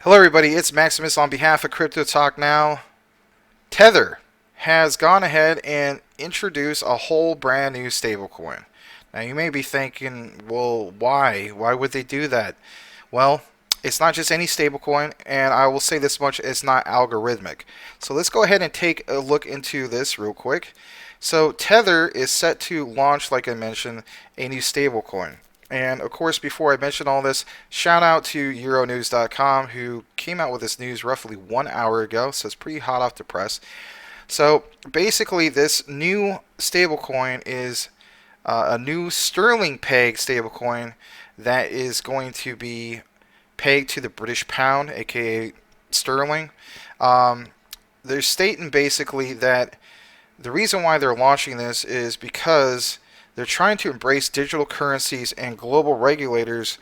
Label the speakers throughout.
Speaker 1: Hello everybody, it's Maximus on behalf of Crypto Talk Now. Tether has gone ahead and introduced a whole brand new stablecoin. Now you may be thinking, well, why? Why would they do that? Well, it's not just any stablecoin, and I will say this much, it's not algorithmic. So let's go ahead and take a look into this real quick. So Tether is set to launch, like I mentioned, a new stablecoin. And of course, before I mention all this, shout out to euronewscom who came out with this news roughly 1 hour ago, so it's pretty hot off the press. So basically, this new stablecoin is a new sterling peg stablecoin that is going to be pegged to the British pound, aka sterling. They're stating basically that the reason why they're launching this is because they're trying to embrace digital currencies, and global regulators,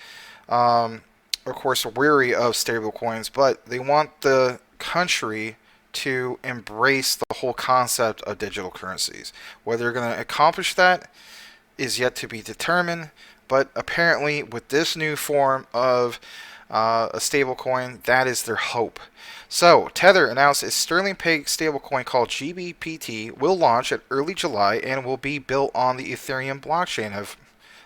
Speaker 1: of course, are weary of stablecoins, but they want the country to embrace the whole concept of digital currencies. Whether they're going to accomplish that is yet to be determined, but apparently with this new form of a stablecoin, that is their hope. So, Tether announced its sterling peg stablecoin called Gbpt will launch in early July and will be built on the Ethereum blockchain of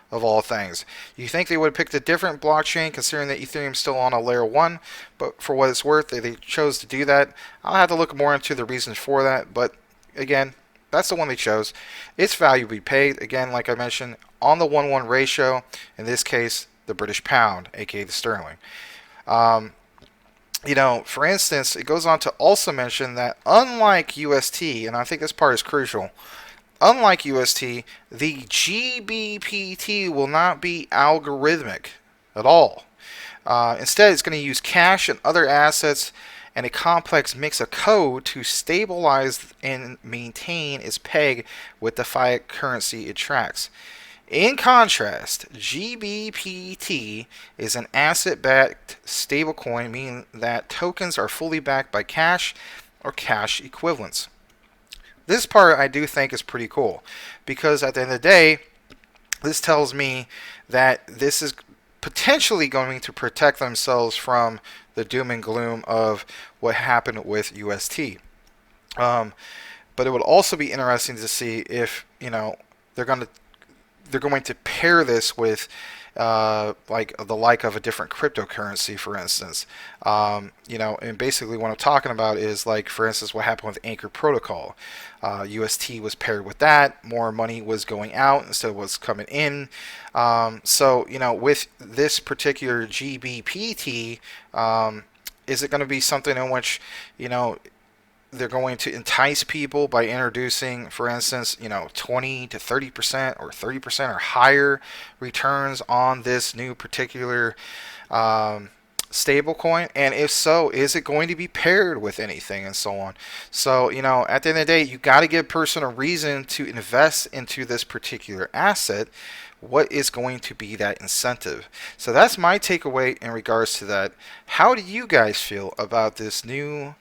Speaker 1: all things. You think they would have picked a different blockchain considering that Ethereum's still on a layer 1, but for what it's worth, they chose to do that. I'll have to look more into the reasons for that, but again, that's the one they chose. Its value will be paid, again, like I mentioned, on the 1-1 ratio, in this case, the British pound, aka the sterling. For instance, it goes on to also mention that unlike UST, and I think this part is crucial, unlike UST, the Gbpt will not be algorithmic at all. Instead, it's going to use cash and other assets and a complex mix of code to stabilize and maintain its peg with the fiat currency it tracks. In contrast, Gbpt is an asset-backed stablecoin, meaning that tokens are fully backed by cash or cash equivalents. This part I do think is pretty cool, because at the end of the day, this tells me that this is potentially going to protect themselves from the doom and gloom of what happened with UST. But it would also be interesting to see if they're going to pair this with like of a different cryptocurrency, for instance. And basically what I'm talking about is, like, for instance, what happened with Anchor Protocol. UST was paired with that. More money was going out instead of what's coming in. With this particular Gbpt, is it going to be something in which, they're going to entice people by introducing, for instance, 20 to 30% or 30% or higher returns on this new particular stablecoin? And if so, is it going to be paired with anything, and so on? So, at the end of the day, you got to give a person a reason to invest into this particular asset. What is going to be that incentive? So that's my takeaway in regards to that. How do you guys feel about this new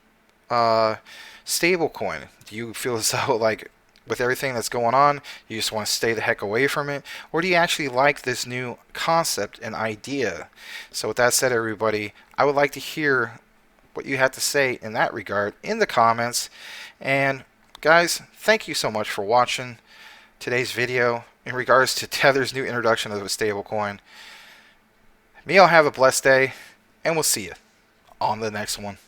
Speaker 1: stablecoin? Do you feel as though, like, with everything that's going on, you just want to stay the heck away from it? Or do you actually like this new concept and idea? So with that said, everybody, I would like to hear what you have to say in that regard in the comments. And guys, thank you so much for watching today's video in regards to Tether's new introduction of a stablecoin. May y'all have a blessed day, and we'll see you on the next one.